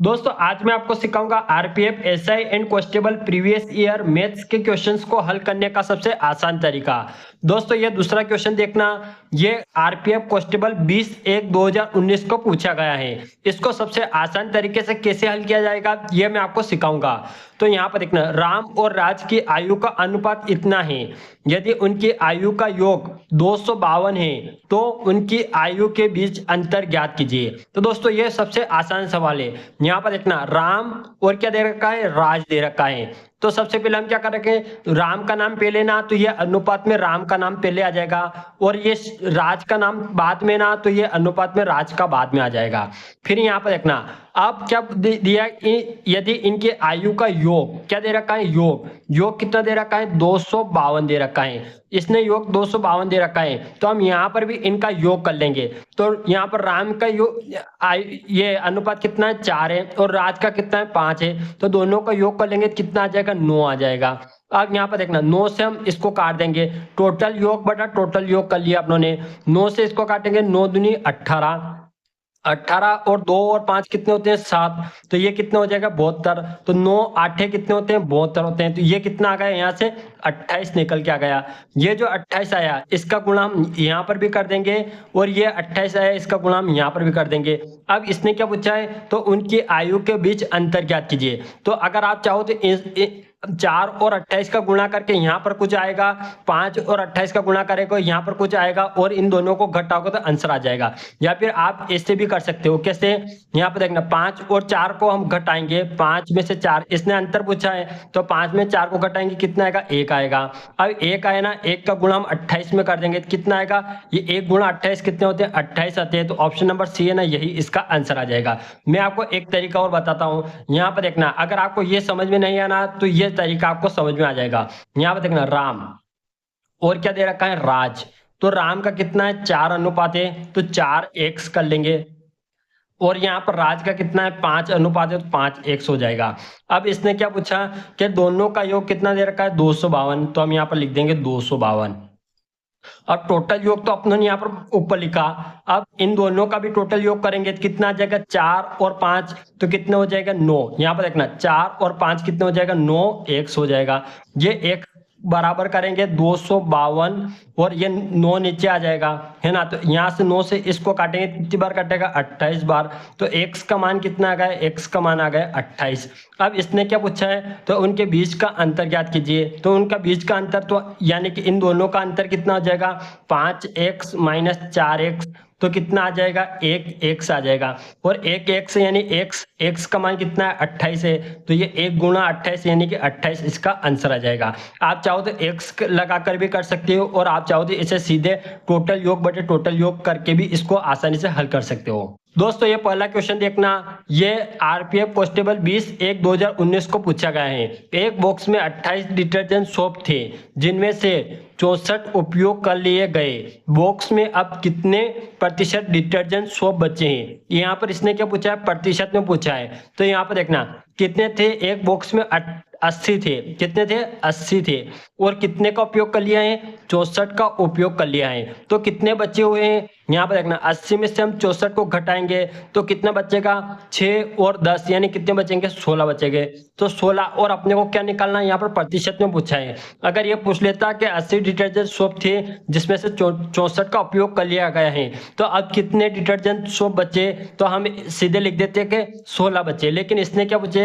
दोस्तों आज मैं आपको सिखाऊंगा RPF SI and constable previous year maths के क्वेश्चंस को हल करने का सबसे आसान तरीका। दोस्तों ये दूसरा क्वेश्चन देखना, ये आरपीएफ कांस्टेबल 20/1/2019 को पूछा गया है। इसको सबसे आसान तरीके से कैसे हल किया जाएगा ये मैं आपको सिखाऊंगा। तो यहाँ पर देखना, राम और राज की आयु का अनुपात इतना है। यदि उनकी आयु का योग 252 है तो उनकी आयु के बीच अंतर ज्ञात कीजिए। तो दोस्तों ये सबसे आसान सवाल है। यहाँ पर देखना, राम और क्या दे रखा है, राज दे रखा है। तो सबसे पहले हम क्या करेंगे, राम का नाम पहले ना, तो ये अनुपात में राम का नाम पहले आ जाएगा, और ये राज का नाम बाद में ना, तो ये अनुपात में राज का बाद में आ जाएगा। फिर यहाँ पर देखना, अब क्या दिया, यदि इनकी आयु का योग क्या दे रखा है, योग कितना दे रखा है, 252 दे रखा है। इसने योग 252 दे रखा है, तो हम यहाँ पर भी इनका योग कर लेंगे। तो यहाँ पर राम का योग, ये अनुपात कितना है, 4 है, और राज का कितना है, 5 है। तो दोनों का योग कर लेंगे, कितना आ जाएगा, 9 आ जाएगा। अब यहाँ पर देखना, 9 से हम इसको काट देंगे, टोटल योग बटा टोटल योग कर लिया अपनों ने। 9 से इसको काटेंगे, 9 दूनी 18, 18 और 2 और 5 कितने होते हैं, 7। तो ये कितना हो जाएगा, 72। तो 9 8 कितने होते हैं, 72 होते हैं। तो ये कितना आ गया, यहाँ से 28 निकल के आ गया। ये जो 28 आया इसका गुणा हम यहाँ पर भी कर देंगे, और ये 28 आया इसका गुणा हम यहाँ पर भी कर देंगे। अब इसने क्या पूछा है, तो उनकी आयु के बीच अंतर ज्ञात कीजिए। तो अगर आप चाहो तो 4 और 28 का गुणा करके यहाँ पर कुछ आएगा, 5 और 28 का गुणा करेगा यहाँ पर कुछ आएगा, और इन दोनों को घटाओगे तो आंसर आ जाएगा। या फिर आप ऐसे भी कर सकते हो, कैसे, यहाँ पर देखना, 5 और 4 को हम घटाएंगे, 5 में से 4, इसने अंतर पूछा है तो 5 में 4 को घटाएंगे, कितना आएगा, 1 आएगा। अब 1 आए ना, 1 का गुणा हम 28 में कर देंगे, कितना आएगा, ये 1 गुणा 28 कितने होते हैं, 28 आते हैं। तो ऑप्शन नंबर सी है ना, यही इसका आंसर आ जाएगा। मैं आपको एक तरीका और बताता हूँ। यहाँ पर देखना, अगर आपको ये समझ में नहीं आना तो ये तरीका आपको समझ में आ जाएगा। यहाँ पर देखना, राम और क्या दे रखा है, राज। तो राम का कितना है, 4 अनुपात है, तो 4x कर लेंगे, और यहाँ पर राज का कितना है, 5 अनुपात है, तो 5x हो जाएगा। अब इसने क्या पूछा कि दोनों का योग कितना दे रखा है, 252। तो हम यहाँ पर लिख देंगे 252। अब टोटल योग तो अपने यहाँ पर ऊपर लिखा, अब इन दोनों का भी टोटल योग करेंगे तो कितना आ जाएगा, 4 और 5, तो कितना हो जाएगा, 9। यहाँ पर देखना, 4 और 5 कितने हो जाएगा, 9 x हो जाएगा। ये एक बराबर करेंगे 252, और ये 9 नीचे आ जाएगा, है ना। तो यहाँ से 9 से इसको काटेंगे, कितनी बार कटेगा, 28 बार। तो x का मान कितना आ गया, x का मान आ गया 28। अब इसने क्या पूछा है, तो उनके बीच का अंतर ज्ञात कीजिए। तो उनका बीच का अंतर, तो यानी कि इन दोनों का अंतर कितना हो जाएगा, 5x - 4x, तो कितना आ जाएगा, 1x आ जाएगा। और 1x यानी x का मान कितना है, 28 है, तो ये 1 गुणा 28 यानी कि 28 इसका आंसर आ जाएगा। आप चाहो तो x लगाकर भी कर सकते हो, और आप चाहो तो इसे सीधे टोटल योग बटे टोटल योग करके भी इसको आसानी से हल कर सकते हो। दोस्तों ये पहला क्वेश्चन देखना, ये आरपीएफ कांस्टेबल 20/1/2019 को पूछा गया है। एक बॉक्स में 28 डिटर्जेंट सोप थे, जिनमें से 64 उपयोग कर लिए गए। बॉक्स में अब कितने प्रतिशत डिटर्जेंट सोप बचे हैं। यहाँ पर इसने क्या पूछा है, प्रतिशत में पूछा है। तो यहाँ पर देखना, कितने थे, एक बॉक्स में 80 थे, कितने थे, 80 थे, और कितने का उपयोग कर लिया है, 64 का उपयोग कर लिया है। तो कितने बचे हुए हैं, यहाँ पर देखना, 80 में से हम 64 को घटाएंगे तो कितना बचेगा, 6 और 10 यानी कितने बचेंगे, 16 बचेंगे। तो 16, और अपने को क्या निकालना है, यहाँ पर प्रतिशत में पूछा है। अगर ये पूछ लेता कि 80 डिटर्जेंट सोप थे जिसमें से 64 का उपयोग कर लिया गया है, तो अब कितने डिटर्जेंट सोप बचे, तो हम सीधे लिख देते कि 16 बचे। लेकिन इसने क्या पूछा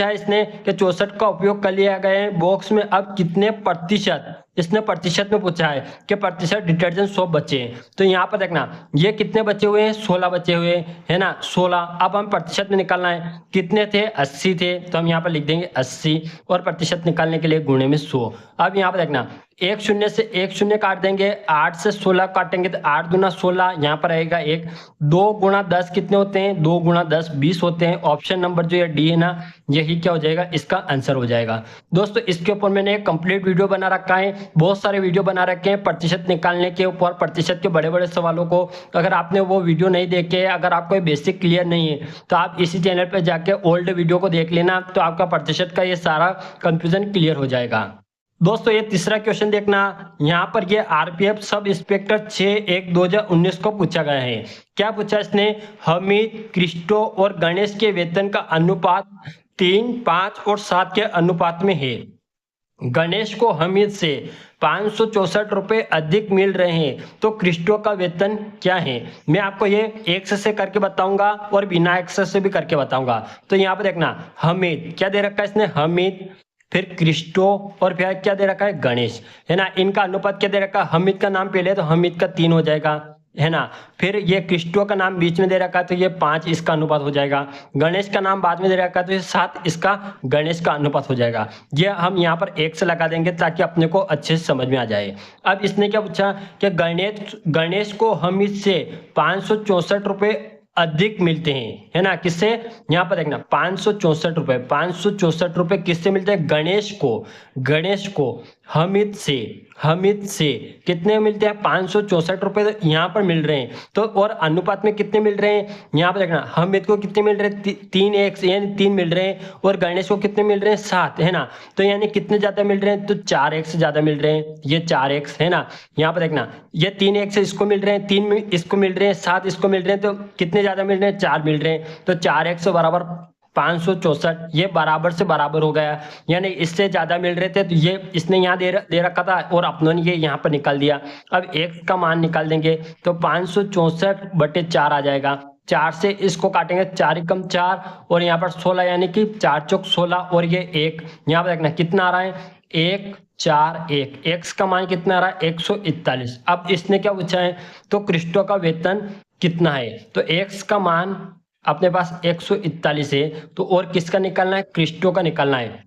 है इसने कि 64 का उपयोग कर लिया गया है, बॉक्स में अब कितने प्रतिशत, इसने प्रतिशत में पूछा है कि प्रतिशत डिटर्जेंट सोप बचे हैं। तो यहाँ पर देखना, ये कितने बचे हुए हैं, 16 बचे हुए है ना, 16। अब हम प्रतिशत में निकालना है, कितने थे, 80 थे, तो हम यहाँ पर लिख देंगे 80, और प्रतिशत निकालने के लिए गुणे में 100। अब यहाँ पर देखना, 1 शून्य से 1 शून्य काट देंगे, 8 से 16 काटेंगे तो 8 दूना 16, यहाँ पर रहेगा 1। 2 गुणा 10 कितने होते हैं, 2 गुणा 10 20 होते हैं। ऑप्शन नंबर जो ये डी है ना, यही क्या हो जाएगा, इसका आंसर हो जाएगा। दोस्तों इसके ऊपर मैंने एक कंप्लीट वीडियो बना रखा है, बहुत सारे वीडियो बना रखे हैं प्रतिशत निकालने के ऊपर, प्रतिशत के बड़े बड़े सवालों को। अगर आपने वो वीडियो नहीं देखे, अगर आपको बेसिक क्लियर नहीं है, तो आप इसी चैनल पर जाके ओल्ड वीडियो को देख लेना, तो आपका प्रतिशत का ये सारा कंफ्यूजन क्लियर हो जाएगा। दोस्तों ये तीसरा क्वेश्चन देखना, यहाँ पर ये आरपीएफ सब इंस्पेक्टर 6/1/2019 को पूछा गया है। क्या पूछा इसने? हमीद, क्रिस्टो और गणेश के वेतन का अनुपात 3, 5 और 7 के अनुपात में है। गणेश को हमीद से 564 रुपए अधिक मिल रहे हैं, तो क्रिस्टो का वेतन क्या है? मैं आपको ये एक्स से करके बताऊंगा और बिना एक्स से भी करके बताऊंगा। तो यहाँ पे देखना, हमीद क्या दे रखा है इसने? हमीद, फिर क्रिस्टो और फिर क्या दे रखा है? गणेश, है ना। इनका अनुपात क्या दे रखा है? हमीद का नाम पहले, तो हमीद का 3 हो जाएगा, है ना। फिर ये क्रिस्टो का नाम बीच में दे रखा है, तो ये 5 इसका अनुपात हो जाएगा। गणेश का नाम बाद में दे रखा है, तो ये 7 इसका गणेश का अनुपात हो जाएगा। ये हम यहाँ पर एक से लगा देंगे ताकि अपने को अच्छे से समझ में आ जाए। अब इसने क्या पूछा कि गणेश को हमीद से 564 रुपए अधिक मिलते हैं, है ना। किससे? यहाँ पर देखना, 564 रुपए किससे मिलते हैं? गणेश को हमीद से कितने मिलते हैं? 564 रुपए तो यहाँ पर मिल रहे हैं। तो और अनुपात में कितने मिल रहे हैं? यहाँ पर देखना, हमीद को कितने मिल रहे हैं? 3x यानी 3 मिल रहे हैं, और गणेश को कितने मिल रहे हैं? 7, है ना। तो यानी कितने ज्यादा मिल रहे हैं? तो 4x ज्यादा मिल रहे हैं, ये 4x, है ना। यहाँ पर देखना, ये 3x इसको मिल रहे हैं, 3 इसको मिल रहे हैं, 7 इसको मिल रहे हैं, तो कितने ज्यादा मिल रहे हैं? 4 मिल रहे हैं। तो 4x बराबर 564, ये बराबर से बराबर हो गया, यानी इससे ज्यादा मिल रहे थे, तो ये इसने यहाँ दे रखा था और अपनों ने ये यहाँ पर निकाल दिया। अब x का मान निकाल देंगे तो 564/4 आ जाएगा। 4 से इसको काटेंगे, 4 एकम 4 और यहाँ पर 16, यानी कि 4 चौक 16 और ये 1, यहाँ पर देखना कितना आ रहा है? 1 4 1। x का मान कितना आ रहा है? 141। अब इसने क्या पूछा है? तो क्रिस्टो का वेतन कितना है? तो x का मान अपने पास 141 है, तो और किसका निकालना है? क्रिस्टो का निकालना है।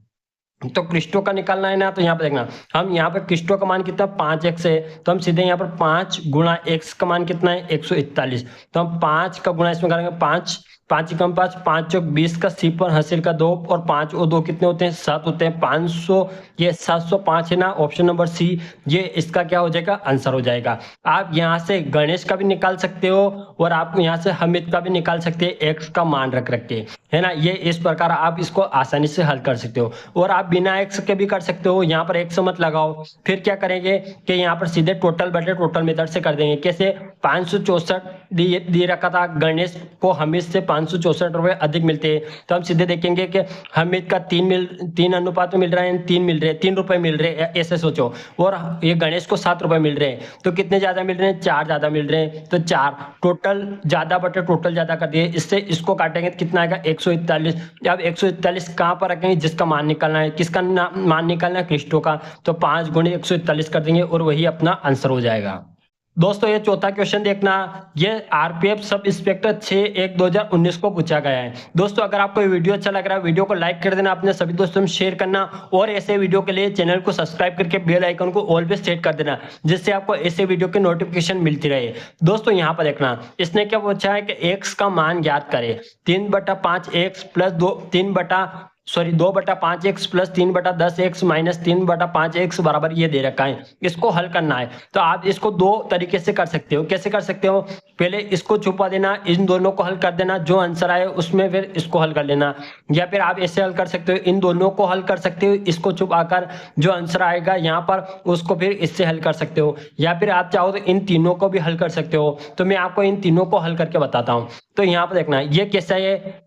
तो क्रिस्टो का निकालना है ना, तो यहाँ पे देखना, हम यहाँ पे क्रिस्टो का मान कितना? 5x है, तो हम सीधे यहाँ पर 5 गुणा x का मान कितना है? 141। तो हम 5 का गुणा इसमें करेंगे, 5 5 एकम 5, 5 चौक 20 का सिपर हासिल का 2 और 5 और 2 कितने होते हैं? 7 होते हैं। 500, ये 705 है ना, ऑप्शन नंबर सी, ये इसका क्या हो जाएगा? आंसर हो जाएगा। आप यहाँ से गणेश का भी निकाल सकते हो और आप यहाँ से हमीद का भी निकाल सकते हैं, एक्स का मान रख के, है ना। ये इस प्रकार आप इसको आसानी से हल कर सकते हो, और आप बिना एक्स के भी कर सकते हो। यहाँ पर एक्स मत लगाओ, फिर क्या करेंगे कि यहाँ पर सीधे टोटल बटे टोटल मेथड से कर देंगे। कैसे? 564 दे रखा था, गणेश को हमीद से 564 रुपए अधिक मिलते हैं, तो हम सीधे देखेंगे कि हमीद का 3 अनुपात में मिल रहा है, 3 मिल रहे हैं, 3 रुपए मिल रहे हैं, ऐसे सोचो। और ये गणेश को 7 रुपए मिल रहे हैं, तो कितने ज्यादा मिल रहे हैं? 4 ज्यादा मिल रहे हैं, तो 4 टोटल ज्यादा बटे टोटल ज्यादा कर दिए। इससे इसको काटेंगे तो कितना आएगा? 141। अब 141 कहाँ पर रखेंगे? जिसका मान निकालना है। किसका मान निकालना है? क्रिस्टो का। तो 5 गुणे 141 कर देंगे और वही अपना आंसर हो जाएगा। दोस्तों ये चौथा क्वेश्चन देखना, ये आरपीएफ सब इंस्पेक्टर 6/1/2019 को पूछा गया है। दोस्तों अगर आपको ये वीडियो अच्छा लग रहा है, वीडियो को लाइक कर देना, अपने सभी दोस्तों में शेयर करना, और ऐसे वीडियो के लिए चैनल को सब्सक्राइब करके बेल आइकन को ऑल पे सेट कर देना, जिससे आपको ऐसे वीडियो की नोटिफिकेशन मिलती रहे। दोस्तों यहाँ पर देखना, इसने क्या पूछा है कि एक्स का मान ज्ञात करे। 3/5 x plus 2/5x plus 3/10x minus 3/5x बराबर ये दे रखा है। इसको हल करना है, तो आप इसको दो तरीके से कर सकते हो। कैसे कर सकते हो? पहले इसको छुपा देना, इन दोनों को हल कर देना, जो आंसर आए उसमें फिर इसको हल कर लेना, या फिर आप ऐसे हल कर सकते हो, इन दोनों को हल कर सकते हो, इसको छुपाकर जो आंसर आएगा यहाँ पर उसको फिर इससे हल कर सकते हो, या फिर आप चाहो तो इन तीनों को भी हल कर सकते हो। तो मैं आपको इन तीनों को हल करके बताता हूँ। तो यहाँ पर देखना, ये कैसा है।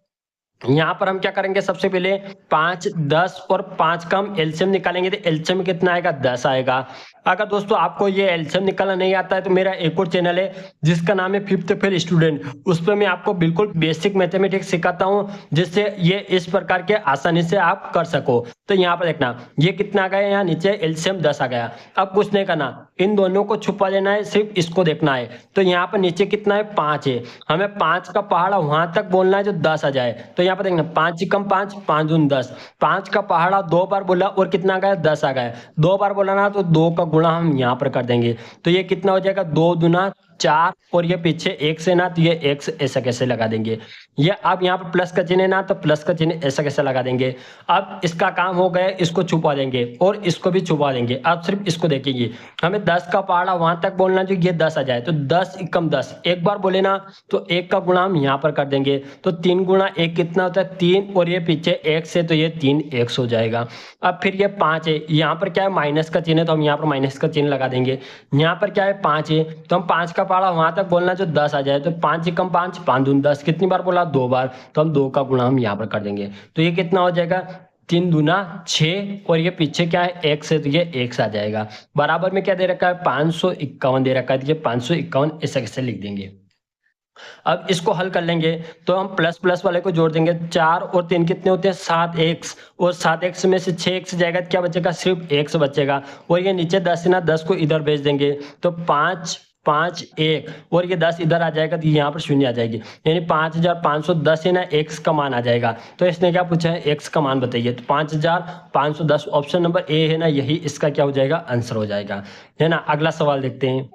यहाँ पर हम क्या करेंगे? सबसे पहले 5, 10 और 5 का हम एलसीएम निकालेंगे, तो एलसीएम कितना आएगा? 10 आएगा। अगर दोस्तों आपको ये एलसीएम निकालना नहीं आता है, तो मेरा एक और चैनल है जिसका नाम है फिफ्थ फेल स्टूडेंट, उस पर मैं आपको बिल्कुल बेसिक मैथमेटिक्स सिखाता हूँ, जिससे ये इस प्रकार के आसानी से आप कर सको। तो यहाँ पर देखना, ये कितना आ गया? यहाँ नीचे एलसीएम 10 आ गया। अब कुछ नहीं करना, इन दोनों को छुपा देना है, सिर्फ इसको देखना है। तो यहाँ पर नीचे कितना है? 5 है, हमें 5 का पहाड़ा वहां तक बोलना है जो 10 आ जाए। तो यहाँ पर देखना, 5 कम 5, 5 दून 10, 5 का पहाड़ा 2 बार बोला और कितना आ गया? 10 आ गया। 2 बार बोला ना, तो 2 का गुणा हम यहाँ पर कर देंगे, तो ये कितना हो जाएगा? 2 दूना 4 और ये पीछे x है ना, तो ये x ऐसा कैसे लगा देंगे। ये अब यहाँ पर प्लस का चिन्ह है ना, तो प्लस का चिन्ह ऐसा कैसे लगा देंगे। अब इसका काम हो गया, इसको छुपा देंगे और इसको भी छुपा देंगे। अब सिर्फ इसको देखेंगे, हमें 10 का पहाड़ा वहां तक बोलना जो ये 10 आ जाए, तो 10 एकम 10 एक बार बोले ना, तो 1 का गुणा हम यहाँ पर कर देंगे, तो 3 गुणा 1 कितना होता है 3, और ये पीछे x है तो ये 3x हो जाएगा। अब फिर ये 5 है, यहाँ पर क्या है माइनस का चिन्ह है, तो हम यहाँ पर माइनस का चिन्ह लगा देंगे। यहाँ पर क्या है 5 है, तो हम 5 का पहाड़ा वहां तक बोलना जो 10 आ जाए, तो 5 एकम 5 5 दूनी 10, कितनी बार बोला 2 बार, तो हम 2 का गुणा हम यहाँ पर कर देंगे, तो ये कितना हो जाएगा 3 दूना 6, और ये पीछे क्या है x है, तो ये x आ जाएगा। बराबर में क्या दे रखा है 551 दे रखा है, तो ये 551 ऐसा कैसे लिख देंगे। अब इसको हल कर लेंगे, तो हम प्लस प्लस वाले को जोड़ देंगे, 4 और 3 कितने होते हैं 7x, और 7x में से 6x जाएगा तो क्या बचेगा सिर्फ x बचेगा, और ये नीचे 10 है ना, 10 को इधर भेज देंगे, तो 5 5 1, और ये 10 इधर आ जाएगा तो यहाँ पर शून्य आ जाएगी, यानी 5510 है ना x का मान आ जाएगा। तो इसने क्या पूछा है x का मान बताइए, तो 5510 ऑप्शन नंबर ए है ना, यही इसका क्या हो जाएगा आंसर हो जाएगा, है ना। अगला सवाल देखते हैं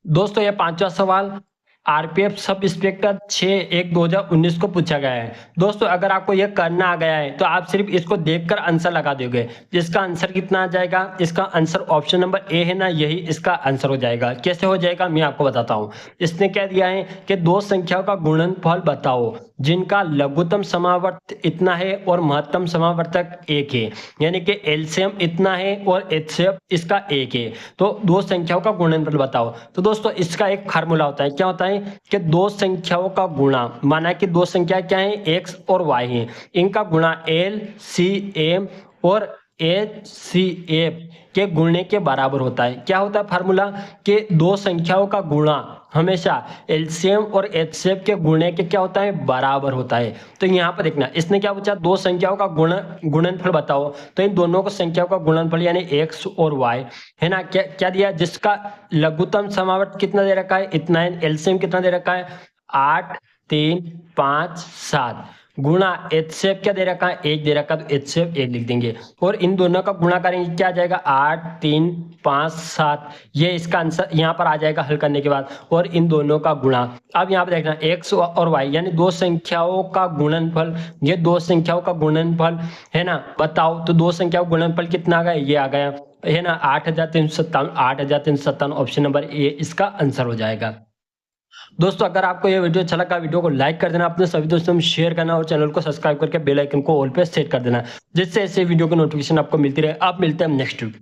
दोस्तों, ये 5वां सवाल आरपीएफ सब इंस्पेक्टर 6/1/2019 को पूछा गया है। दोस्तों अगर आपको यह करना आ गया है तो आप सिर्फ इसको देखकर आंसर लगा दोगे। इसका आंसर कितना आ जाएगा, इसका आंसर ऑप्शन नंबर ए है ना, यही इसका आंसर हो जाएगा। कैसे हो जाएगा मैं आपको बताता हूँ। इसने क्या दिया है कि दो संख्याओं का गुणनफल बताओ जिनका लघुत्तम समावर्त इतना है और महत्तम समावर्तक 1 है, यानी कि एलसीएम इतना है और एचसीएफ इसका 1 है। तो दो संख्याओं का गुणनफल बताओ। तो दोस्तों इसका एक फार्मूला होता है, क्या होता है कि दो संख्याओं का गुणा, माना कि दो संख्या क्या है x और y है, इनका गुणा LCM और HCF के गुणने के बराबर होता है। क्या होता है फार्मूला कि दो संख्याओं का गुणा हमेशा एलसीएम और एचसीएफ के गुणने के क्या होता है बराबर होता है। तो यहाँ पर देखना, इसने क्या पूछा दो संख्याओं का गुणनफल बताओ, तो इन दोनों को संख्याओं का गुणनफल यानी x और y है ना, क्या क्या दिया, जिसका लघुत्तम समावर्त कितना दे रखा है इतना है, एलसीएम कितना दे रखा है 8 3 5 7 गुणा एचसीएफ क्या दे रखा है 1 दे रखा है, तो एचसीएफ 1 लिख देंगे, और इन दोनों का गुणा करेंगे क्या आ जाएगा 8 3 5 7, ये इसका आंसर यहाँ पर आ जाएगा हल करने के बाद, और इन दोनों का गुणा। अब यहाँ पर देखना x और y यानी दो संख्याओं का गुणनफल, ये दो संख्याओं का गुणनफल है ना, बताओ। तो दो संख्याओं का गुणनफल कितना आ गया, ये आ गया है ना 8357 ऑप्शन नंबर ए इसका आंसर हो जाएगा। दोस्तों अगर आपको ये वीडियो अच्छा लगा, वीडियो को लाइक कर देना, अपने सभी दोस्तों में शेयर करना और चैनल को सब्सक्राइब करके बेल आइकन को ऑल पे सेट कर देना, जिससे ऐसे वीडियो की नोटिफिकेशन आपको मिलती रहे। आप मिलते हैं नेक्स्ट वीडियो।